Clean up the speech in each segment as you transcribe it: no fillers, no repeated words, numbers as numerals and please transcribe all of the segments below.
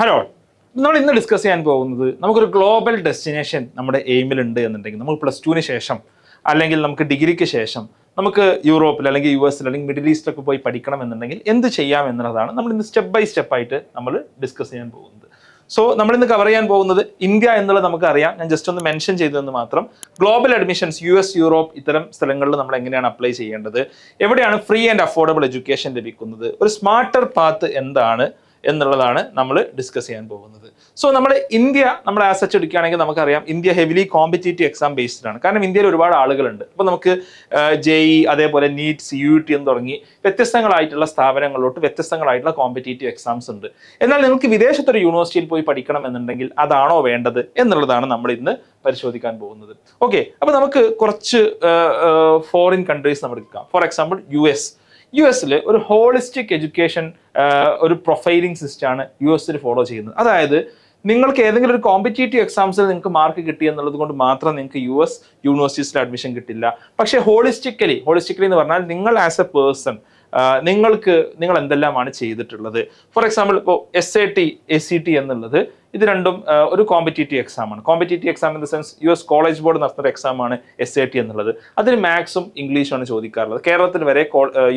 Hello, നമ്മൾ ഇന്ന് discuss ചെയ്യാൻ പോകുന്നത് നമുക്കൊരു ഗ്ലോബൽ ഡെസ്റ്റിനേഷൻ നമ്മുടെ എയിമിലുണ്ട് എന്നുണ്ടെങ്കിൽ നമുക്ക് +2 ശേഷം അല്ലെങ്കിൽ നമുക്ക് ഡിഗ്രിക്ക് ശേഷം നമുക്ക് യൂറോപ്പിൽ അല്ലെങ്കിൽ US അല്ലെങ്കിൽ മിഡിൽ ഈസ്റ്റിലൊക്കെ പോയി പഠിക്കണം എന്നുണ്ടെങ്കിൽ എന്ത് ചെയ്യാം എന്നുള്ളതാണ് നമ്മൾ ഇന്ന് സ്റ്റെപ്പ് ബൈ സ്റ്റെപ്പ് ആയിട്ട് നമ്മൾ ഡിസ്കസ് ചെയ്യാൻ പോകുന്നത്. സോ നമ്മളിന്ന് കവർ ചെയ്യാൻ പോകുന്നത് ഇന്ത്യ എന്നുള്ളത് നമുക്കറിയാം. ഞാൻ ജസ്റ്റ് ഒന്ന് മെൻഷൻ ചെയ്തതെന്ന് മാത്രം. ഗ്ലോബൽ അഡ്മിഷൻസ് US, യൂറോപ്പ് ഇത്തരം സ്ഥലങ്ങളിൽ നമ്മൾ എങ്ങനെയാണ് അപ്ലൈ ചെയ്യേണ്ടത്, എവിടെയാണ് ഫ്രീ ആൻഡ് അഫോർഡബിൾ എഡ്യൂക്കേഷൻ ലഭിക്കുന്നത്, ഒരു സ്മാർട്ടർ പാത്ത് എന്താണ് എന്നുള്ളതാണ് നമ്മൾ ഡിസ്കസ് ചെയ്യാൻ പോകുന്നത്. സോ നമ്മൾ ഇന്ത്യ നമ്മൾ ആസച്ച് എടുക്കുകയാണെങ്കിൽ നമുക്കറിയാം India heavily competitive exam based ആണ്. കാരണം ഇന്ത്യയിൽ ഒരുപാട് ആളുകളുണ്ട്. അപ്പോൾ നമുക്ക് JEE അതേപോലെ NEET, CUET എന്ന് തുടങ്ങി വ്യത്യസ്തങ്ങളായിട്ടുള്ള സ്ഥാപനങ്ങളിലോട്ട് വ്യത്യസ്തങ്ങളായിട്ടുള്ള കോമ്പറ്റേറ്റീവ് എക്സാംസ് ഉണ്ട്. എന്നാൽ നിങ്ങൾക്ക് വിദേശത്തൊരു യൂണിവേഴ്സിറ്റിയിൽ പോയി പഠിക്കണം എന്നുണ്ടെങ്കിൽ അതാണോ വേണ്ടത് എന്നുള്ളതാണ് നമ്മൾ ഇന്ന് പരിശോധിക്കാൻ പോകുന്നത്. ഓക്കെ, അപ്പോൾ നമുക്ക് കുറച്ച് ഫോറിൻ കൺട്രീസ് നമ്മൾ എടുക്കാം. ഫോർ എക്സാമ്പിൾ US ഒരു ഹോളിസ്റ്റിക് എഡ്യൂക്കേഷൻ ഒരു പ്രൊഫൈലിംഗ് സിസ്റ്റമാണ് US ഫോളോ ചെയ്യുന്നത്. അതായത് നിങ്ങൾക്ക് ഏതെങ്കിലും ഒരു കോമ്പറ്റേറ്റീവ് എക്സാംസിൽ നിങ്ങൾക്ക് മാർക്ക് കിട്ടി എന്നുള്ളത് കൊണ്ട് മാത്രം നിങ്ങൾക്ക് US യൂണിവേഴ്സിറ്റീസിൽ അഡ്മിഷൻ കിട്ടില്ല. പക്ഷേ ഹോളിസ്റ്റിക്കലി എന്ന് പറഞ്ഞാൽ നിങ്ങൾ ആസ് എ പേഴ്സൺ നിങ്ങൾ എന്തെല്ലാമാണ് ചെയ്തിട്ടുള്ളത്. ഫോർ എക്സാമ്പിൾ ഇപ്പോൾ SAT, ACT എന്നുള്ളത് ഇത് രണ്ടും ഒരു കോമ്പറ്റേറ്റീവ് എക്സാമാണ്. Competitive exam in the sense US college board നടത്തുന്ന എക്സാമാണ് SAT എന്നുള്ളത്. അതിന് മാത്സും ഇംഗ്ലീഷുമാണ് ചോദിക്കാറുള്ളത്. കേരളത്തിൽ വരെ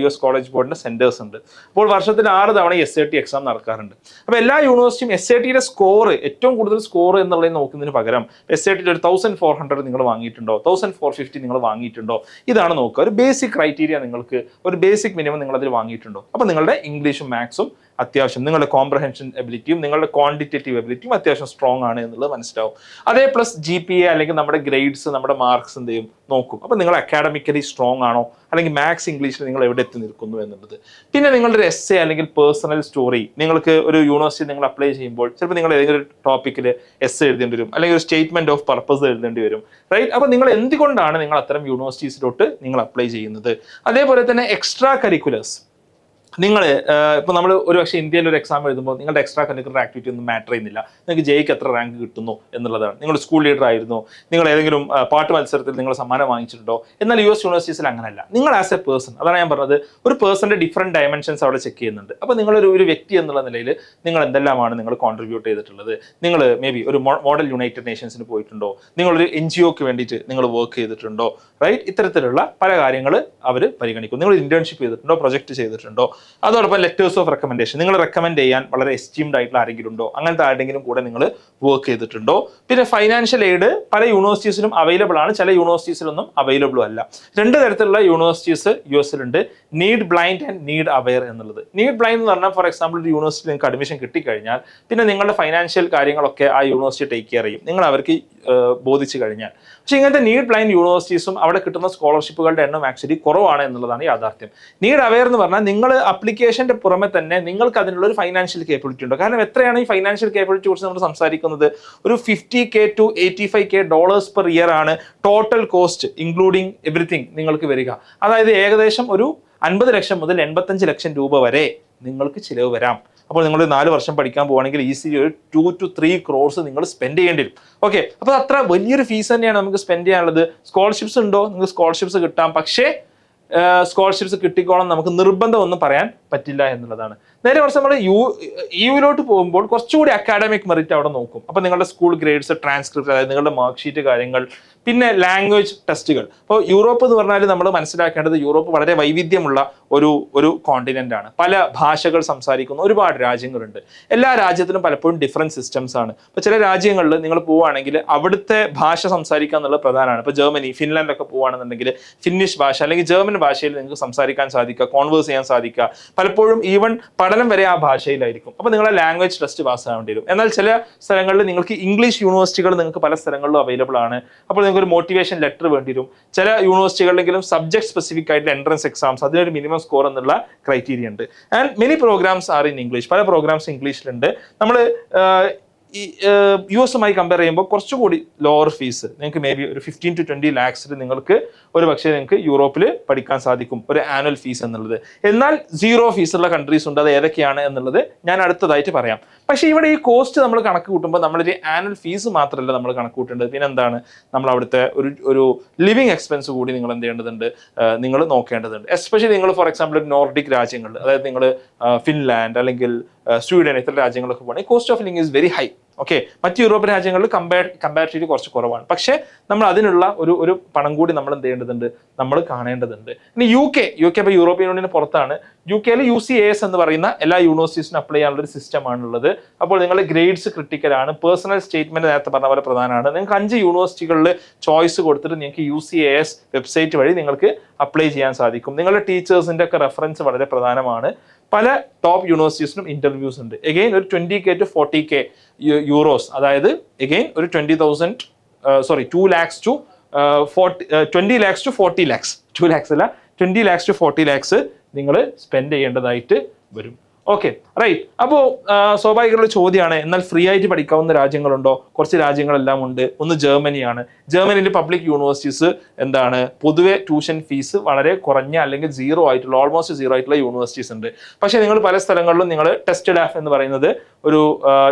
US കോളേജ് ബോർഡിന്റെ സെന്റേഴ്സ് ഉണ്ട്. അപ്പോൾ വർഷത്തിൽ 6 തവണ SAT എക്സാം നടക്കാറുണ്ട്. അപ്പോൾ എല്ലാ യൂണിവേഴ്സിറ്റിയും SATയുടെ സ്കോർ, ഏറ്റവും കൂടുതൽ സ്കോർ എന്നുള്ളത് നോക്കുന്നതിന് പകരം SATയിൽ ഒരു 1400 നിങ്ങൾ വാങ്ങിയിട്ടുണ്ടോ, 1450 നിങ്ങൾ വാങ്ങിയിട്ടുണ്ടോ, ഇതാണ് നോക്കുക. ഒരു ബേസിക് ക്രൈറ്റീരിയ, നിങ്ങൾക്ക് ഒരു ബേസിക് മിനിമം നിങ്ങൾ അതിൽ വാങ്ങിയിട്ടുണ്ടോ. അപ്പോൾ നിങ്ങളുടെ ഇംഗ്ലീഷും മാത്സും അത്യാവശ്യം, നിങ്ങളുടെ കോംപ്രഹെൻഷൻ എബിലിറ്റിയും നിങ്ങളുടെ ക്വാണ്ടിറ്റേറ്റീവ് എബിലിറ്റിയും അത്യാവശ്യം സ്ട്രോങ് ആണ് എന്നുള്ളത് മനസ്സിലാവും. അതേ പ്ലസ് GPA അല്ലെങ്കിൽ നമ്മുടെ ഗ്രേഡ്സ്, നമ്മുടെ മാർക്സ് എന്ത് ചെയ്യും നോക്കും. അപ്പോൾ നിങ്ങൾ അക്കാഡമിക്കലി സ്ട്രോങ് ആണോ, അല്ലെങ്കിൽ മാത്സ് ഇംഗ്ലീഷിൽ നിങ്ങൾ എവിടെ എത്തി നിൽക്കുന്നു എന്നുള്ളത്. പിന്നെ നിങ്ങളുടെ ഒരു essay അല്ലെങ്കിൽ പേഴ്സണൽ സ്റ്റോറി, നിങ്ങൾക്ക് ഒരു യൂണിവേഴ്സിറ്റി നിങ്ങൾ അപ്ലൈ ചെയ്യുമ്പോൾ ചിലപ്പോൾ നിങ്ങൾ ഏതെങ്കിലും ഒരു ടോപ്പിക്കിൽ essay എഴുതേണ്ടി വരും, അല്ലെങ്കിൽ ഒരു സ്റ്റേറ്റ്മെന്റ് ഓഫ് പർപ്പസ് എഴുതേണ്ടി വരും, റൈറ്റ്. അപ്പോൾ നിങ്ങൾ എന്തുകൊണ്ടാണ് നിങ്ങൾ അത്തരം യൂണിവേഴ്സിറ്റീസിലോട്ട് നിങ്ങൾ അപ്ലൈ ചെയ്യുന്നത്. അതേപോലെ തന്നെ എക്സ്ട്രാ കരിക്കുലേഴ്സ്, നിങ്ങൾ ഇപ്പോൾ നമ്മൾ ഒരു പക്ഷേ ഇന്ത്യയിൽ ഒരു എക്സാം എഴുതുമ്പോൾ നിങ്ങളുടെ എക്സ്ട്രാ കരിക്കുലർ ആക്ടിവിറ്റി ഒന്നും മാറ്റർ ചെയ്യുന്നില്ല. നിങ്ങൾക്ക് JEEക്ക് എത്ര റാങ്ക് കിട്ടുന്നു എന്നുള്ളതാണ്. നിങ്ങൾ സ്കൂൾ ലീഡർ ആയിരുന്നു, നിങ്ങൾ ഏതെങ്കിലും പാട്ട് മത്സരത്തിൽ നിങ്ങൾ സമ്മാനം വാങ്ങിച്ചിട്ടുണ്ടോ. എന്നാൽ US യൂണിവേഴ്സിറ്റീസിൽ അങ്ങനെയല്ല. നിങ്ങൾ ആസ് എ പേഴ്സൺ, അതാണ് ഞാൻ പറഞ്ഞത്, ഒരു പേഴ്സന്റെ ഡിഫറെന്റ് ഡയമെൻഷൻസ് അവിടെ ചെക്ക് ചെയ്യുന്നുണ്ട്. അപ്പോൾ നിങ്ങളൊരു വ്യക്തി എന്നുള്ള നിലയിൽ നിങ്ങൾ എന്തെല്ലാമാണ് നിങ്ങൾ കോൺട്രിബ്യൂട്ട് ചെയ്തിട്ടുള്ളത്. നിങ്ങൾ മേ ബി ഒരു മോഡൽ യുണൈറ്റഡ് നേഷൻസിന് പോയിട്ടുണ്ടോ, നിങ്ങളൊരു NGOക്ക് വേണ്ടിയിട്ട് നിങ്ങൾ വർക്ക് ചെയ്തിട്ടുണ്ടോ, റൈറ്റ്. ഇത്തരത്തിലുള്ള പല കാര്യങ്ങൾ അവർ പരിഗണിക്കും. നിങ്ങൾ ഇന്റേൺഷിപ്പ് ചെയ്തിട്ടുണ്ടോ, പ്രൊജക്ട് ചെയ്തിട്ടുണ്ടോ. അതോടൊപ്പം ലെറ്റേഴ്സ് ഓഫ് റെക്കമെൻഡേഷൻ, നിങ്ങൾ റെക്കമെൻഡ് ചെയ്യാൻ വളരെ എസ്റ്റീംഡ് ആയിട്ടുള്ള ആരെങ്കിലും ഉണ്ടോ, അങ്ങനത്തെ ആരുടെങ്കിലും കൂടെ നിങ്ങൾ വർക്ക് ചെയ്തിട്ടുണ്ടോ. പിന്നെ ഫൈനാൻഷ്യൽ എയ്ഡ് പല യൂണിവേഴ്സിറ്റീസിലും അവൈലബിൾ ആണ്, ചില യൂണിവേഴ്സിറ്റീസിലൊന്നും അവൈലബിളും അല്ല. 2 തരത്തിലുള്ള യൂണിവേഴ്സിറ്റീസ് US-ലുണ്ട്, need blind and need aware എന്നുള്ളത്. നീഡ് ബ്ലൈൻഡ് എന്ന് പറഞ്ഞാൽ ഫോർ എക്സാമ്പിൾ ഒരു യൂണിവേഴ്സിറ്റി നിങ്ങൾക്ക് അഡ്മിഷൻ കിട്ടിക്കഴിഞ്ഞാൽ പിന്നെ നിങ്ങളുടെ ഫൈനാൻഷ്യൽ കാര്യങ്ങളൊക്കെ ആ യൂണിവേഴ്സിറ്റി ടേക്ക് കെയർ ചെയ്യും, നിങ്ങൾ അവർക്ക് ബോധിച്ചു കഴിഞ്ഞാൽ. പക്ഷേ ഇങ്ങനത്തെ നീഡ് ബ്ലൈൻഡ് യൂണിവേഴ്സിറ്റീസും അവിടെ കിട്ടുന്ന സ്കോളർഷിപ്പുകളുടെ എണ്ണം ആക്ച്വലി കുറവാണ് എന്നുള്ളതാണ് യാഥാർത്ഥ്യം. നീഡ് അവെയർ എന്ന് പറഞ്ഞാൽ നിങ്ങൾ അപ്ലിക്കേഷന്റെ പുറമെ തന്നെ നിങ്ങൾക്ക് അതിനുള്ള ഒരു ഫൈനാൻഷ്യൽ കേപ്പബിലിറ്റി ഉണ്ട്. കാരണം എത്രയാണ് ഈ ഫൈനാൻഷ്യൽ കേപ്പബിലിറ്റി കുറിച്ച് നമ്മൾ സംസാരിക്കുന്നത്, ഒരു $50K to $85K per year ആണ് ടോട്ടൽ കോസ്റ്റ് ഇൻക്ലൂഡിങ് എവറിത്തിങ് നിങ്ങൾക്ക് വരിക. അതായത് ഏകദേശം ഒരു 50 ലക്ഷം മുതൽ 85 ലക്ഷം രൂപ വരെ നിങ്ങൾക്ക് ചിലവ് വരാം. അപ്പോൾ നിങ്ങൾ 4 വർഷം പഠിക്കാൻ പോവുകയാണെങ്കിൽ ഈസിലി ഒരു 2 to 3 crores നിങ്ങൾ സ്പെൻഡ് ചെയ്യേണ്ടി വരും. ഓക്കെ, അപ്പോൾ അത്ര വലിയൊരു ഫീസ് തന്നെയാണ് നമുക്ക് സ്പെൻഡ് ചെയ്യാനുള്ളത്. സ്കോളർഷിപ്സ് ഉണ്ടോ, നിങ്ങൾക്ക് സ്കോളർഷിപ്സ് കിട്ടാം. പക്ഷേ സ്കോളർഷിപ്സ് കിട്ടിക്കോളം നമുക്ക് നിർബന്ധം ഒന്നും പറയാൻ പറ്റില്ല എന്നുള്ളതാണ്. നേരെ മറിച്ച് നമ്മൾ EU-ലോട്ട് പോകുമ്പോൾ കുറച്ചുകൂടി അക്കാഡമിക് മെറിറ്റ് അവിടെ നോക്കും. അപ്പോൾ നിങ്ങളുടെ സ്കൂൾ ഗ്രേഡ്സ്, ട്രാൻസ്ക്രിപ്റ്റ്, അതായത് നിങ്ങളുടെ മാർക്ക് ഷീറ്റ് കാര്യങ്ങൾ, പിന്നെ ടെസ്റ്റുകൾ. അപ്പോൾ യൂറോപ്പ് എന്ന് പറഞ്ഞാൽ നമ്മൾ മനസ്സിലാക്കേണ്ടത് യൂറോപ്പ് വളരെ വൈവിധ്യമുള്ള ഒരു കോണ്ടിനെന്റ് ആണ്. പല ഭാഷകൾ സംസാരിക്കുന്ന ഒരുപാട് രാജ്യങ്ങളുണ്ട്. എല്ലാ രാജ്യത്തിനും പലപ്പോഴും ഡിഫറെന്റ് സിസ്റ്റംസ് ആണ്. ഇപ്പോൾ ചില രാജ്യങ്ങളിൽ നിങ്ങൾ പോവുകയാണെങ്കിൽ അവിടുത്തെ ഭാഷ സംസാരിക്കുക എന്നുള്ളത് പ്രധാനമാണ്. ഇപ്പോൾ ജർമ്മനി, ഫിൻലാൻഡൊക്കെ പോവുകയാണെന്നുണ്ടെങ്കിൽ ഫിന്നിഷ് ഭാഷ അല്ലെങ്കിൽ ജർമ്മൻ ഭാഷയിൽ നിങ്ങൾക്ക് സംസാരിക്കാൻ സാധിക്കുക, കോൺവേഴ്സ് ചെയ്യാൻ സാധിക്കുക. പലപ്പോഴും ഈവൻ പഠനം വരെ ആ ഭാഷയിലായിരിക്കും. അപ്പോൾ നിങ്ങളെ ലാംഗ്വേജ് ടെസ്റ്റ് പാസ്സാവേണ്ടി വരും. എന്നാൽ ചില സ്ഥലങ്ങളിൽ നിങ്ങൾക്ക് ഇംഗ്ലീഷ് യൂണിവേഴ്സിറ്റികൾ നിങ്ങൾക്ക് പല സ്ഥലങ്ങളിലും അവൈലബിൾ ആണ്. അപ്പോൾ നിങ്ങൾക്ക് ഒരു മോട്ടിവേഷൻ ലെറ്റർ വേണ്ടി വരും. ചില യൂണിവേഴ്സിറ്റികളിലെങ്കിലും സബ്ജക്ട് സ്പെസിഫിക് ആയിട്ടുള്ള എൻട്രൻസ് എക്സാംസ്, അതിനൊരു മിനിമം സ്കോർ എന്നുള്ള ക്രൈറ്റീരിയ ഉണ്ട്. And many programs are in English. പല പ്രോഗ്രാംസ് ഇംഗ്ലീഷിലുണ്ട്. നമ്മൾ ഈ US-മായി കമ്പയർ ചെയ്യുമ്പോൾ കുറച്ചുകൂടി ലോവർ ഫീസ്, നിങ്ങൾക്ക് മേ ബി ഒരു 15 to 20 lakhs നിങ്ങൾക്ക് ഒരു പക്ഷേ നിങ്ങൾക്ക് യൂറോപ്പിൽ പഠിക്കാൻ സാധിക്കും, ഒരു ആനുവൽ ഫീസ് എന്നുള്ളത്. എന്നാൽ 0 ഫീസുള്ള കൺട്രീസ് ഉണ്ട്. അത് ഏതൊക്കെയാണ് എന്നുള്ളത് ഞാൻ അടുത്തതായിട്ട് പറയാം. പക്ഷേ ഇവിടെ ഈ കോസ്റ്റ് നമ്മൾ കണക്ക് കൂട്ടുമ്പോൾ നമ്മളൊരു ആനുവൽ ഫീസ് മാത്രമല്ല നമ്മൾ കണക്ക് കൂട്ടേണ്ടത്. പിന്നെ എന്താണ്, നമ്മൾ അവിടുത്തെ ഒരു ലിവിങ് എക്സ്പെൻസ് കൂടി നിങ്ങൾ എന്ത് ചെയ്യേണ്ടതുണ്ട്, നിങ്ങൾ നോക്കേണ്ടതുണ്ട്. എസ്പെഷ്യലി നിങ്ങൾ ഫോർ എക്സാമ്പിൾ നോർഡിക് രാജ്യങ്ങളിൽ, അതായത് നിങ്ങൾ ഫിൻലാൻഡ് അല്ലെങ്കിൽ സ്വീഡൻ ഇത്തരം രാജ്യങ്ങളൊക്കെ പോകണമെങ്കിൽ cost of living is very high. Okay, മറ്റ് യൂറോപ്യൻ രാജ്യങ്ങളിൽ കമ്പാരിറ്റീവ്ലി കുറച്ച് കുറവാണ്. പക്ഷേ നമ്മൾ അതിനുള്ള ഒരു പണം കൂടി നമ്മൾ എന്ത് ചെയ്യേണ്ടതുണ്ട്, നമ്മൾ കാണേണ്ടതുണ്ട്. ഇനി യു കെ ഇപ്പോൾ യൂറോപ്യൻ യൂണിയന് പുറത്താണ്. യു കെയിൽ UCAS എന്ന് പറയുന്ന എല്ലാ യൂണിവേഴ്സിറ്റീസിനും അപ്ലൈ ചെയ്യാനുള്ള ഒരു സിസ്റ്റമാണുള്ളത്. അപ്പോൾ നിങ്ങളുടെ ഗ്രേഡ്സ് ക്രിട്ടിക്കലാണ്. പേഴ്സണൽ സ്റ്റേറ്റ്മെന്റ് നേരത്തെ പറഞ്ഞ പോലെ പ്രധാനമാണ്. നിങ്ങൾക്ക് 5 യൂണിവേഴ്സിറ്റികളിൽ ചോയ്സ് കൊടുത്തിട്ട് നിങ്ങൾക്ക് UCAS വെബ്സൈറ്റ് വഴി നിങ്ങൾക്ക് അപ്ലൈ ചെയ്യാൻ സാധിക്കും. നിങ്ങളുടെ ടീച്ചേഴ്സിന്റെ ഒക്കെ റെഫറൻസ് വളരെ പ്രധാനമാണ്. പല ടോപ്പ് യൂണിവേഴ്സിറ്റീസിനും ഇന്റർവ്യൂസ് ഉണ്ട്. എഗെയിൻ ഒരു 20K to 40K യൂറോസ്, അതായത് എഗെയിൻ ഒരു 2 lakhs to 20 lakhs to 40 lakhs, 2 lakhs അല്ല 20 lakhs to 40 lakhs നിങ്ങൾ സ്പെൻഡ് ചെയ്യേണ്ടതായിട്ട് വരും. Okay, right. അപ്പോൾ സ്വാഭാവികമുള്ള ചോദ്യമാണ്, എന്നാൽ ഫ്രീ ആയിട്ട് പഠിക്കാവുന്ന രാജ്യങ്ങളുണ്ടോ? കുറച്ച് രാജ്യങ്ങളെല്ലാം ഉണ്ട്. ഒന്ന് ജർമ്മനിയാണ്. ജർമ്മനിയിലെ പബ്ലിക് യൂണിവേഴ്സിറ്റീസ് എന്താണ്, പൊതുവെ ട്യൂഷൻ ഫീസ് വളരെ കുറഞ്ഞ അല്ലെങ്കിൽ ഓൾമോസ്റ്റ് സീറോ ആയിട്ടുള്ള യൂണിവേഴ്സിറ്റീസ് ഉണ്ട്. പക്ഷേ നിങ്ങൾ പല സ്ഥലങ്ങളിലും നിങ്ങൾ ടെസ്റ്റ് ഡാഫ് എന്ന് പറയുന്നത് ഒരു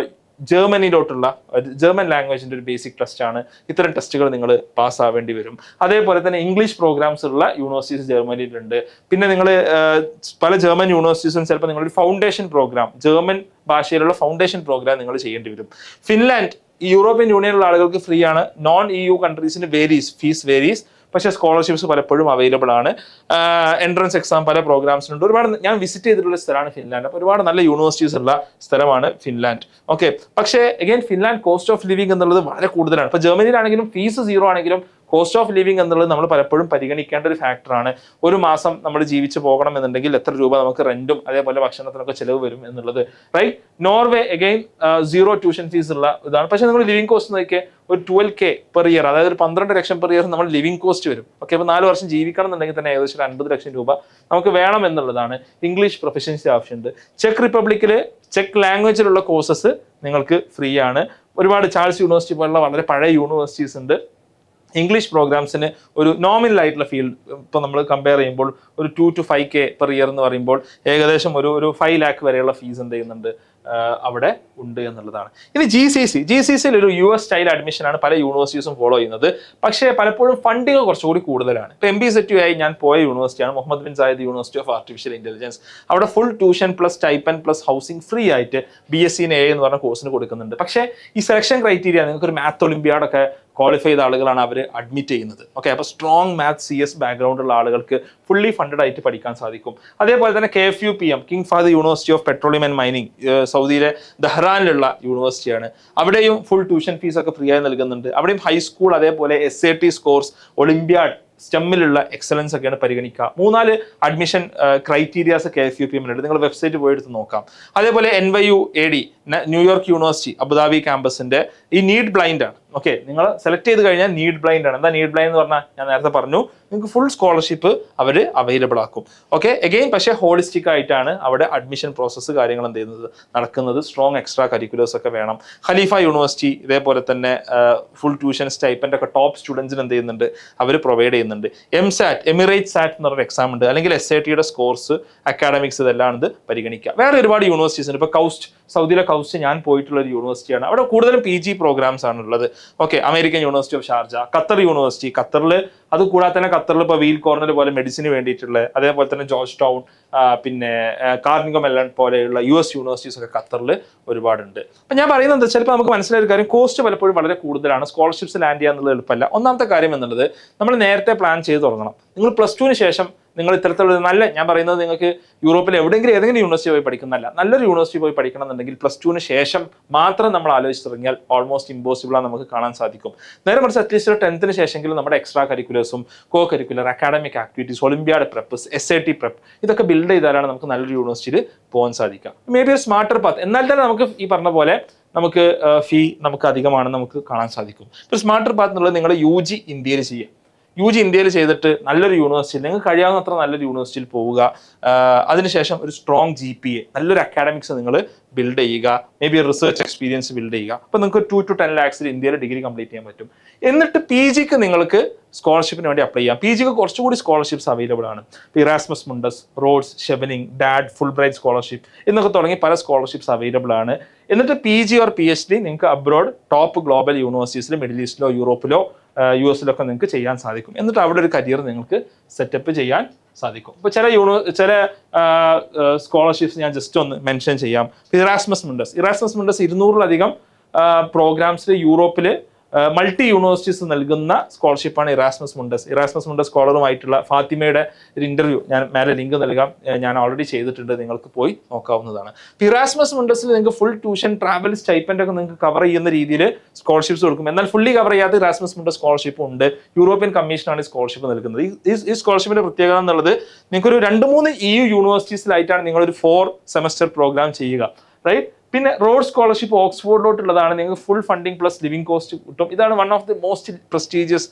ജർമ്മനിയിലോട്ടുള്ള ജർമ്മൻ ലാംഗ്വേജിന്റെ ഒരു ബേസിക് ടെസ്റ്റ് ആണ്. ഇത്തരം ടെസ്റ്റുകൾ നിങ്ങൾ പാസ്സാവേണ്ടി വരും. അതേപോലെ തന്നെ ഇംഗ്ലീഷ് പ്രോഗ്രാംസ് ഉള്ള യൂണിവേഴ്സിറ്റീസ് ജർമ്മനിയിലുണ്ട്. പിന്നെ നിങ്ങൾ പല ജർമ്മൻ യൂണിവേഴ്സിറ്റീസും ചിലപ്പോൾ നിങ്ങളൊരു ഫൗണ്ടേഷൻ പ്രോഗ്രാം, ജർമ്മൻ ഭാഷയിലുള്ള ഫൗണ്ടേഷൻ പ്രോഗ്രാം നിങ്ങൾ ചെയ്യേണ്ടി വരും. ഫിൻലാൻഡ് യൂറോപ്യൻ യൂണിയനിലുള്ള ആളുകൾക്ക് ഫ്രീ ആണ്. നോൺ EU കൺട്രീസിന് ഫീസ് വേരീസ്. പക്ഷേ സ്കോളർഷിപ്സ് പലപ്പോഴും അവൈലബിൾ ആണ്. എൻട്രൻസ് എക്സാം പല പ്രോഗ്രാംസിനുണ്ട്. ഒരുപാട് ഞാൻ വിസിറ്റ് ചെയ്തിട്ടുള്ള സ്ഥലമാണ് ഫിൻലാൻഡ്. അപ്പോൾ ഒരുപാട് നല്ല യൂണിവേഴ്സിറ്റീസ് ഉള്ള സ്ഥലമാണ് ഫിൻലാൻഡ്. ഓക്കെ, പക്ഷേ again Finland cost of living എന്നുള്ളത് വളരെ കൂടുതലാണ്. ഇപ്പോൾ ജർമ്മനിയിലാണെങ്കിലും ഫീസ് 0 ആണെങ്കിലും കോസ്റ്റ് ഓഫ് ലിവിംഗ് എന്നുള്ളത് നമ്മൾ പലപ്പോഴും പരിഗണിക്കേണ്ട ഒരു ഫാക്ടറാണ്. ഒരു മാസം നമ്മൾ ജീവിച്ച് പോകണം എന്നുണ്ടെങ്കിൽ എത്ര രൂപ നമുക്ക് റെന്റും അതേപോലെ ഭക്ഷണത്തിനൊക്കെ ചിലവ് വരും എന്നുള്ളത്. Right. Norway again 0 tuition fees ഉള്ള ഇതാണ്. പക്ഷേ നിങ്ങൾ ലിവിംഗ് കോസ്റ്റ് നോക്കിയാൽ ഒരു 12K പെർ ഇയർ, അതായത് ഒരു 12 ലക്ഷം പെർ ഇയർ നമ്മൾ ലിവിംഗ് കോസ്റ്റ് വരും. ഓക്കെ, അപ്പോൾ 4 വർഷം ജീവിക്കണം എന്നുണ്ടെങ്കിൽ തന്നെ ഏകദേശം 50 ലക്ഷം രൂപ നമുക്ക് വേണം എന്നുള്ളതാണ്. ഇംഗ്ലീഷ് പ്രൊഫഷൻസി ആവശ്യമുണ്ട്. ചെക്ക് റിപ്പബ്ലിക്കിൽ ചെക്ക് ലാംഗ്വേജിലുള്ള കോഴ്സസ് നിങ്ങൾക്ക് ഫ്രീ ആണ്. ഒരുപാട് ചാൾസ് യൂണിവേഴ്സിറ്റി പോലുള്ള വളരെ പഴയ യൂണിവേഴ്സിറ്റീസ് ഉണ്ട്. ഇംഗ്ലീഷ് പ്രോഗ്രാംസിന് ഒരു നോമിനൽ ആയിട്ടുള്ള ഫീൽഡ് ഇപ്പോൾ നമ്മൾ കമ്പയർ ചെയ്യുമ്പോൾ ഒരു 2 to 5K പെർ ഇയർ എന്ന് പറയുമ്പോൾ ഏകദേശം ഒരു 5 lakh വരെയുള്ള ഫീസ് എന്ത് ചെയ്യുന്നുണ്ട് അവിടെ ഉണ്ട് എന്നുള്ളതാണ്. ഇനി GCCയിൽ ഒരു US സ്റ്റൈൽ അഡ്മിഷനാണ് പല യൂണിവേഴ്സിറ്റീസും ഫോളോ ചെയ്യുന്നത്. പക്ഷേ പലപ്പോഴും ഫണ്ടിങ് കുറച്ചുകൂടി കൂടുതലാണ്. ഇപ്പോൾ MBZUI ഞാൻ പോയ യൂണിവേഴ്സിറ്റിയാണ് Mohamed bin Zayed university of artificial intelligence. അവിടെ full tuition plus stipend plus housing free ആയിട്ട് BSc in AI എന്ന് പറഞ്ഞ കോഴ്സിന് കൊടുക്കുന്നുണ്ട്. പക്ഷേ ഈ സെലക്ഷൻ ക്രൈറ്റീരിയ നിങ്ങൾക്ക് ഒരു മാത്ത് ഒളിമ്പ്യാഡൊക്കെ ക്വാളിഫൈ ചെയ്ത ആളുകളാണ് അവർ അഡ്മിറ്റ് ചെയ്യുന്നത്. ഓക്കെ, അപ്പോൾ സ്ട്രോങ് മാത്ത് CS ബാക്ക്ഗ്രൗണ്ട് ഉള്ള ആളുകൾക്ക് ഫുള്ളി ഫണ്ടഡ് ആയിട്ട് പഠിക്കാൻ സാധിക്കും. അതേപോലെ തന്നെ KFUPM King Fahd University of Petroleum and Mining സൗദിയിലെ ദഹ്റാനിലുള്ള യൂണിവേഴ്സിറ്റിയാണ്. അവിടെയും ഫുൾ ട്യൂഷൻ ഫീസ് ഒക്കെ ഫ്രീ ആയി നൽകുന്നുണ്ട്. അവിടെയും ഹൈസ്കൂൾ അതേപോലെ SAT സ്കോർസ്, ഒളിമ്പ്യാഡ്, സ്റ്റെമ്മിലുള്ള എക്സലൻസ് ഒക്കെയാണ് പരിഗണിക്കുക. 3-4 അഡ്മിഷൻ ക്രൈറ്റീരിയാസ് KFUPM-ലുണ്ട്. നിങ്ങൾ വെബ്സൈറ്റ് പോയി എടുത്ത് നോക്കാം. അതേപോലെ NYU-AD ന്യൂയോർക്ക് യൂണിവേഴ്സിറ്റി അബുദാബി ക്യാമ്പസിന്റെ ഈ നീഡ് ബ്ലൈൻഡ് ആണ്. ഓക്കെ, നിങ്ങൾ സെലക്ട് ചെയ്ത് കഴിഞ്ഞാൽ നീഡ് ബ്ലൈൻഡ് ആണ്. എന്താ നീഡ് ബ്ലൈൻഡ് എന്ന് പറഞ്ഞാൽ ഞാൻ നേരത്തെ പറഞ്ഞു, നിങ്ങൾക്ക് ഫുൾ സ്കോളർഷിപ്പ് അവർ അവൈലബിൾ ആക്കും. ഓക്കെ, എഗെയിൻ പക്ഷേ ഹോളിസ്റ്റിക് ആയിട്ടാണ് അവിടെ അഡ്മിഷൻ പ്രോസസ്സ് കാര്യങ്ങൾ എന്ത് ചെയ്യുന്നത് നടക്കുന്നത്. സ്ട്രോങ് എക്സ്ട്രാ കരിക്കുലേഴ്സ് ഒക്കെ വേണം. ഖലീഫ യൂണിവേഴ്സിറ്റി ഇതേപോലെ തന്നെ ഫുൾ ട്യൂഷൻ സ്റ്റൈപ്പൻഡ് ഒക്കെ ടോപ്പ് സ്റ്റുഡൻസിന് എന്ത് ചെയ്യുന്നുണ്ട്, അവർ പ്രൊവൈഡ് ചെയ്യുന്നുണ്ട്. MSAT എമിറേറ്റ് സാറ്റ് എന്ന് പറഞ്ഞൊരു എക്സാം ഉണ്ട്. അല്ലെങ്കിൽ SATയുടെ സ്കോർസ്, അക്കാഡമിക്സ് ഇതെല്ലാം ഇത് പരിഗണിക്കുക. വേറെ ഒരുപാട് യൂണിവേഴ്സിറ്റീസ് ഉണ്ട്. ഇപ്പോൾ സൗദിയിലെ കൗസ്റ്റ് ഞാൻ പോയിട്ടുള്ള ഒരു യൂണിവേഴ്സിറ്റിയാണ്. അവിടെ കൂടുതലും PG പ്രോഗ്രാംസ് ആണുള്ളത്. Okay, American university of Sharjah, Qatar university, ഖത്തറിൽ അത് കൂടാതെ തന്നെ ഖത്തറിൽ ഇപ്പോൾ വീൽ കോർണർ പോലെ മെഡിസിന് വേണ്ടിയിട്ടുള്ള, അതേപോലെ തന്നെ ജോർജ് ടൗൺ, പിന്നെ കാർണിഗോ മെല്ലൺ പോലെയുള്ള US യൂണിവേഴ്സിറ്റീസ് ഒക്കെ ഖത്തറിൽ ഒരുപാടുണ്ട്. അപ്പം ഞാൻ പറയുന്നത് ചിലപ്പോൾ നമുക്ക് മനസ്സിലായ ഒരു കാര്യം, കോസ്റ്റ് പലപ്പോഴും വളരെ കൂടുതലാണ്. സ്കോളർഷിപ്സ് ലാൻഡ് ചെയ്യുക എന്നുള്ളത് എളുപ്പമല്ല. ഒന്നാമത്തെ കാര്യം എന്നുള്ളത് നമ്മൾ നേരത്തെ പ്ലാൻ ചെയ്ത് തുടങ്ങണം. നിങ്ങൾ +2-ന് ശേഷം നിങ്ങൾ ഇത്തരത്തിലുള്ള ഞാൻ പറയുന്നത് നിങ്ങൾക്ക് യൂറോപ്പിൽ ഏതെങ്കിലും യൂണിവേഴ്സിറ്റി പോയി പഠിക്കുന്നല്ല, നല്ലൊരു യൂണിവേഴ്സിറ്റി പോയി പഠിക്കണം എന്നുണ്ടെങ്കിൽ +2-ന് ശേഷം മാത്രം നമ്മൾ ആലോചിച്ച് തുടങ്ങിയാൽ ഓൾമോസ്റ്റ് ഇമ്പോസിബിളാണ് നമുക്ക് കാണാൻ സാധിക്കും. നേരെ മറിച്ച് അറ്റ്ലീസ്റ്റ് 10th-ന് ശേഷമെങ്കിലും നമ്മുടെ എക്സ്ട്രാ കരിക്കുലേഴ്സും co curricular academic activities, olympiad prep, SAT prep ഇതൊക്കെ ബിൽഡ് ചെയ്താലാണ് നമുക്ക് നല്ലൊരു യൂണിവേഴ്സിറ്റിയിൽ പോകാൻ സാധിക്കുക. മേ ബി ഒരു സ്മാർട്ടർ പാത്ത്. എന്നാൽ തന്നെ നമുക്ക് ഈ പറഞ്ഞ പോലെ നമുക്ക് ഫീ നമുക്ക് അധികമാണെന്ന് നമുക്ക് കാണാൻ സാധിക്കും. ഇപ്പോൾ സ്മാർട്ടർ പാത്ത് എന്നുള്ളത് നിങ്ങൾ UG ഇന്ത്യയിൽ ചെയ്യുക. UG ഇന്ത്യയിൽ ചെയ്തിട്ട് നല്ലൊരു യൂണിവേഴ്സിറ്റിയിൽ നിങ്ങൾക്ക് കഴിയാവുന്നത്ര നല്ലൊരു യൂണിവേഴ്സിറ്റിയിൽ പോവുക. അതിനുശേഷം ഒരു സ്ട്രോങ് GPA, നല്ലൊരു അക്കാഡമിക്സ് നിങ്ങൾ ബിൽഡ് ചെയ്യുക. May be research experience build ചെയ്യുക. അപ്പോൾ നിങ്ങൾക്ക് 2 to 10 lakhs ഇന്ത്യയിൽ ഡിഗ്രി കംപ്ലീറ്റ് ചെയ്യാൻ പറ്റും. എന്നിട്ട് PGക്ക് നിങ്ങൾക്ക് സ്കോളർഷിപ്പിന് വേണ്ടി അപ്ലൈ ചെയ്യാം. PGക്ക് കുറച്ചുകൂടി സ്കോളർഷിപ്സ് അവൈലബിൾ ആണ്. Erasmus Mundus, Rhodes, Chevening, DAD, Fulbright scholarship എന്നൊക്കെ തുടങ്ങി പല സ്കോളർഷിപ്സ് അവൈലബിൾ ആണ്. എന്നിട്ട് PG ഓർ PhD നിങ്ങൾക്ക് അബ്രോഡ് ടോപ്പ് ഗ്ലോബൽ യൂണിവേഴ്സിറ്റീസിൽ മിഡിൽ ഈസ്റ്റിലോ യൂറോപ്പിലോ US നിങ്ങൾക്ക് ചെയ്യാൻ സാധിക്കും. എന്നിട്ട് അവിടെ ഒരു കരിയർ നിങ്ങൾക്ക് സെറ്റപ്പ് ചെയ്യാൻ സാധിക്കും. ഇപ്പോൾ ചില സ്കോളർഷിപ്സ് ഞാൻ ജസ്റ്റ് ഒന്ന് മെൻഷൻ ചെയ്യാം. ഇറാസ്മസ് മുണ്ടസ് 200-ലധികം പ്രോഗ്രാംസിൽ യൂറോപ്പിൽ മൾട്ടി യൂണിവേഴ്സിറ്റീസ് നൽകുന്ന സ്കോളർഷിപ്പാണ് ഇറാസ്മസ് മുണ്ടസ് സ്കോളറുമായിട്ടുള്ള ഫാത്തിമയുടെ ഒരു ഇന്റർവ്യൂ ഞാൻ മേലെ ലിങ്ക് നൽകാം. ഞാൻ ഓൾറെഡി ചെയ്തിട്ടുണ്ട്, നിങ്ങൾക്ക് പോയി നോക്കാവുന്നതാണ്. ഇറാസ്മസ് മുണ്ടസിൽ നിങ്ങൾക്ക് ഫുൾ ട്യൂഷൻ, ട്രാവൽ, സ്റ്റൈപ്പൻഡ് ഒക്കെ നിങ്ങൾക്ക് കവർ ചെയ്യുന്ന രീതിയിൽ സ്കോളർഷിപ്സ് കൊടുക്കും. എന്നാൽ ഫുള്ളി കവർ ചെയ്യാത്ത ഇറാസ്മസ് മുണ്ടസ് സ്കോളർഷിപ്പ് ഉണ്ട്. യൂറോപ്യൻ കമ്മീഷനാണ് ഈ സ്കോളർഷിപ്പ് നൽകുന്നത്. ഈ സ്കോളർഷിപ്പിന്റെ പ്രത്യേകത എന്നുള്ളത് നിങ്ങൾക്കൊരു 2-3 EU യൂണിവേഴ്സിറ്റീസിലായിട്ടാണ് നിങ്ങളൊരു 4 സെമസ്റ്റർ പ്രോഗ്രാം ചെയ്യുക, റൈറ്റ്? പിന്നെ റോഡ് സ്കോളർഷിപ്പ് ഓക്സ്ഫോർഡിലോട്ടുള്ളതാണ്. നിങ്ങൾക്ക് full funding plus living cost കിട്ടും. ഇതാണ് one of the most prestigious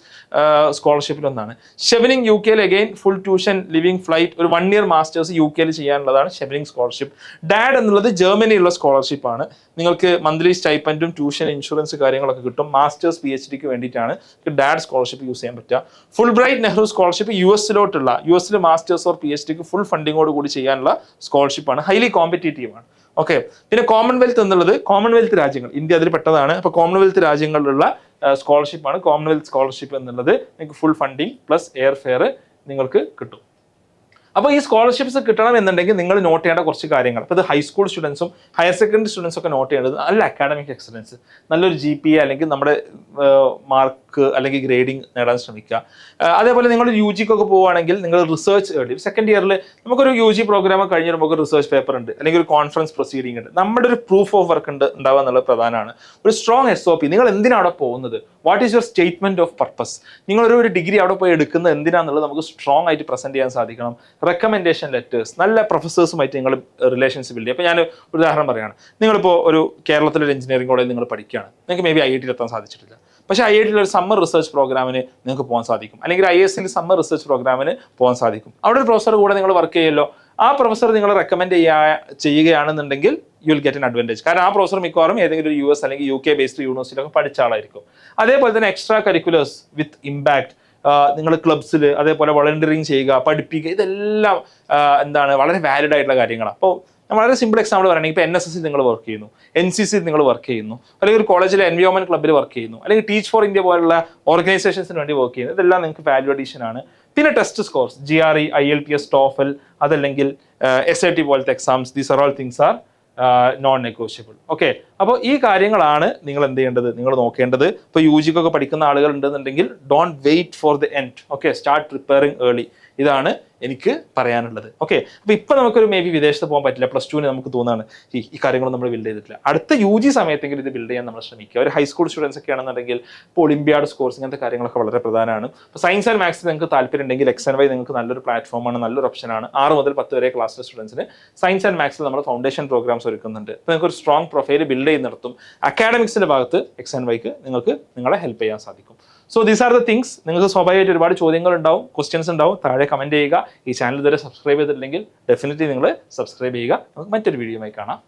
സ്കോളർഷിപ്പിലൊന്നാണ്. Chevening UK again full tuition, living, flight, ഒരു 1 year മാസ്റ്റേഴ്സ് UK ചെയ്യാനുള്ളതാണ് ഷെവനിങ് സ്കോളർഷിപ്പ്. ഡാഡ് എന്നുള്ളത് ജർമ്മനിയുള്ള സ്കോളർഷിപ്പാണ്. നിങ്ങൾക്ക് മന്ത്ലി സ്റ്റൈപ്പൻഡും ട്യൂഷൻ, ഇൻഷുറൻസ് കാര്യങ്ങളൊക്കെ കിട്ടും. മാസ്റ്റേഴ്സ് PhDക്ക് വേണ്ടിയിട്ടാണ് ഡാഡ് സ്കോളർഷിപ്പ് യൂസ് ചെയ്യാൻ പറ്റുക. Fulbright Nehru scholarship US masters or PhDക്ക് ഫുൾ ഫണ്ടിങ്ങോട് കൂടി ചെയ്യാനുള്ള സ്കോളർഷിപ്പാണ്. ഹൈലി കോമ്പറ്റേറ്റീവ് ആണ്. ഓക്കെ. പിന്നെ കോമൺവെൽത്ത് എന്നുള്ളത് കോമൺവെൽത്ത് രാജ്യങ്ങൾ, ഇന്ത്യ അതിൽ പെട്ടതാണ്. അപ്പോൾ കോമൺവെൽത്ത് രാജ്യങ്ങളിലുള്ള സ്കോളർഷിപ്പാണ് കോമൺവെൽത്ത് സ്കോളർഷിപ്പ് എന്നുള്ളത്. നിങ്ങൾക്ക് full funding plus air fair നിങ്ങൾക്ക് കിട്ടും. അപ്പോൾ ഈ സ്കോളർഷിപ്സ് കിട്ടണം എന്നുണ്ടെങ്കിൽ നിങ്ങൾ നോട്ട് ചെയ്യേണ്ട കുറച്ച് കാര്യങ്ങൾ. അപ്പോൾ ഇത് ഹൈസ്കൂൾ സ്റ്റുഡൻസും ഹയർ സെക്കൻഡറി സ്റ്റുഡൻസും ഒക്കെ നോട്ട് ചെയ്യേണ്ടത് നല്ല അക്കാഡമിക് എക്സലൻസ്, നല്ലൊരു GPA അല്ലെങ്കിൽ നമ്മുടെ മാർക്ക് അല്ലെങ്കിൽ ഗ്രേഡിംഗ് നേടാൻ ശ്രമിക്കുക. അതേപോലെ നിങ്ങൾ UGക്കൊക്കെ പോവുകയാണെങ്കിൽ നിങ്ങൾ റിസർച്ച് ഏർലി, സെക്കൻഡ് ഇയറിൽ നമുക്കൊരു UG പ്രോഗ്രാം കഴിഞ്ഞ് നമുക്ക് റിസർച്ച് പേപ്പർ ഉണ്ട്, അല്ലെങ്കിൽ ഒരു കോൺഫറൻസ് പ്രൊസീഡിംഗ് ഉണ്ട്. നമ്മുടെ ഒരു പ്രൂഫ് ഓഫ് വർക്ക് ഉണ്ടാവുക എന്നുള്ളത് പ്രധാനമാണ്. ഒരു സ്ട്രോങ് SOP, നിങ്ങൾ എന്തിനാണ് അവിടെ പോകുന്നത്, what is your statement of purpose, നിങ്ങളൊരു ഡിഗ്രി അവിടെ പോയി എടുക്കുന്നത് എന്തിനാണെന്നുള്ളത് നമുക്ക് സ്ട്രോങ് ആയിട്ട് പ്രസന്റ് ചെയ്യാൻ സാധിക്കണം. റെക്കമെൻഡേഷൻ ലെറ്റേഴ്സ്, നല്ല പ്രൊഫസേഴ്സുമായിട്ട് നിങ്ങൾ റിലേഷൻസ് ബിൽഡ് ചെയ്യുക. അപ്പോൾ ഞാൻ ഒരു ഉദാഹരണം പറയുകയാണ്. നിങ്ങളിപ്പോൾ ഒരു കേരളത്തിലൊരു എഞ്ചിനീയറിംഗ് കോളേജിൽ നിങ്ങൾ പഠിക്കുകയാണ്. നിങ്ങൾക്ക് മേ ബി IIT എത്താൻ സാധിച്ചിട്ടില്ല, പക്ഷേ IIT ഒരു സമ്മർ റിസർച്ച് പ്രോഗ്രാമിന് നിങ്ങൾക്ക് പോകാൻ സാധിക്കും, അല്ലെങ്കിൽ IISc സമ്മർ റിസർച്ച് പ്രോഗ്രാമിന് പോകാൻ സാധിക്കും. അവിടെ ഒരു പ്രൊഫസർ കൂടെ നിങ്ങൾ വർക്ക് ചെയ്യുമല്ലോ. ആ പ്രൊഫസർ നിങ്ങൾ റെക്കമെൻഡ് ചെയ്യുകയാണെന്നുണ്ടെങ്കിൽ you will get an advantage. കാരണം ആ പ്രൊഫസർ മിക്കവാറും ഏതെങ്കിലും ഒരു US അല്ലെങ്കിൽ UK ബേസ്ഡ് യൂണിവേഴ്സിറ്റിയിലൊക്കെ പഠിച്ച ആളായിരിക്കും. അതേപോലെ തന്നെ എക്സ്ട്രാ കരിക്കുലേഴ്സ് വിത്ത് ഇമ്പാക്ട്, നിങ്ങൾ ക്ലബ്സിൽ അതേപോലെ വളണ്ടിയറിങ് ചെയ്യുക, പഠിപ്പിക്കുക, ഇതെല്ലാം വളരെ വാലിഡ് ആയിട്ടുള്ള കാര്യങ്ങളാണ്. അപ്പോൾ വളരെ സിമ്പിൾ എക്സാമ്പിൾ പറയുകയാണെങ്കിൽ ഇപ്പോൾ NSS നിങ്ങൾ വർക്ക് ചെയ്യുന്നു, NCC നിങ്ങൾ വർക്ക് ചെയ്യുന്നു, അല്ലെങ്കിൽ ഒരു കോളേജിലെ എൻവയോൺമെന്റ് ക്ലബ്ബിൽ വർക്ക് ചെയ്യുന്നു, അല്ലെങ്കിൽ ടീച്ച് ഫോർ ഇന്ത്യ പോലുള്ള ഓർഗനൈസേഷൻസിന് വേണ്ടി വർക്ക് ചെയ്യുന്നു. ഇതെല്ലാം നിങ്ങൾക്ക് വാല്യൂ അഡീഷൻ ആണ്. പിന്നെ test scores, GRE, IELTS, TOEFL, അതല്ലെങ്കിൽ SAT പോലത്തെ exams, these are all things are non negotiable. Okay. അപ്പോൾ ഈ കാര്യങ്ങളാണ് നിങ്ങൾ എന്ത് ചെയ്യേണ്ടത്, നിങ്ങൾ നോക്കേണ്ടത്. ഇപ്പോൾ UGക്കൊക്കെ പഠിക്കുന്ന ആളുകൾ ഉണ്ടെന്നുണ്ടെങ്കിൽ don't wait for the end. Okay, start preparing early. ഇതാണ് എനിക്ക് പറയാനുള്ളത്. ഓക്കെ. അപ്പോൾ ഇപ്പോൾ നമുക്കൊരു മേ ബി വിദേശത്ത് പോകാൻ പറ്റില്ല, +2 നമുക്ക് തോന്നുകയാണ് ഈ കാര്യങ്ങളൊന്നും നമ്മൾ ബിൽഡ് ചെയ്തിട്ടില്ല. അടുത്ത UG സമയത്തെങ്കിലും ഇത് ബിൽഡ് ചെയ്യാൻ നമ്മൾ ശ്രമിക്കുക. ഒരു ഹൈസ്കൂൾ സ്റ്റുഡൻസ് ഒക്കെ ആണെന്നുണ്ടെങ്കിൽ ഇപ്പോൾ ഒളിമ്പ്യാഡ് സ്കോർസ്, ഇങ്ങനത്തെ കാര്യങ്ങളൊക്കെ വളരെ പ്രധാനമാണ്. ഇപ്പോൾ സയൻസ് ആൻഡ് മാത്സിൽ നിങ്ങൾക്ക് താല്പര്യം ഉണ്ടെങ്കിൽ XNY നിങ്ങൾക്ക് നല്ലൊരു പ്ലാറ്റ്ഫോമാണ്, നല്ലൊരു ഓപ്ഷനാണ്. 6 മുതൽ 10 വരെ ക്ലാസ്സിലെ സ്റ്റുഡൻസിന് സയൻസ് ആൻഡ് മാത്സിൽ നമ്മൾ ഫൗണ്ടേഷൻ പ്രോഗ്രാംസ് ഒരുക്കുന്നുണ്ട്. അപ്പോൾ നിങ്ങൾക്ക് ഒരു സ്ട്രോങ് പ്രൊഫൈൽ ബിൽഡ് ചെയ്യുന്നിടത്തും അക്കാഡമിക്സിന്റെ ഭാഗത്ത് XNYക്ക് നിങ്ങളെ ഹെൽപ്പ് ചെയ്യാൻ സാധിക്കും. So these are the things. നിങ്ങൾക്ക് സ്വാഭാവികമായിട്ട് ഒരുപാട് ചോദ്യങ്ങൾ ഉണ്ടാവും, ക്വസ്റ്റ്യൻസ് ഉണ്ടാവും, താഴെ കമന്റ് ചെയ്യുക. ഈ ചാനൽ ഇതുവരെ സബ്സ്ക്രൈബ് ചെയ്തിട്ടില്ലെങ്കിൽ ഡെഫിനറ്റ്ലി നിങ്ങൾ സബ്സ്ക്രൈബ് ചെയ്യുക. നമുക്ക് മറ്റൊരു വീഡിയോയുമായി കാണാം.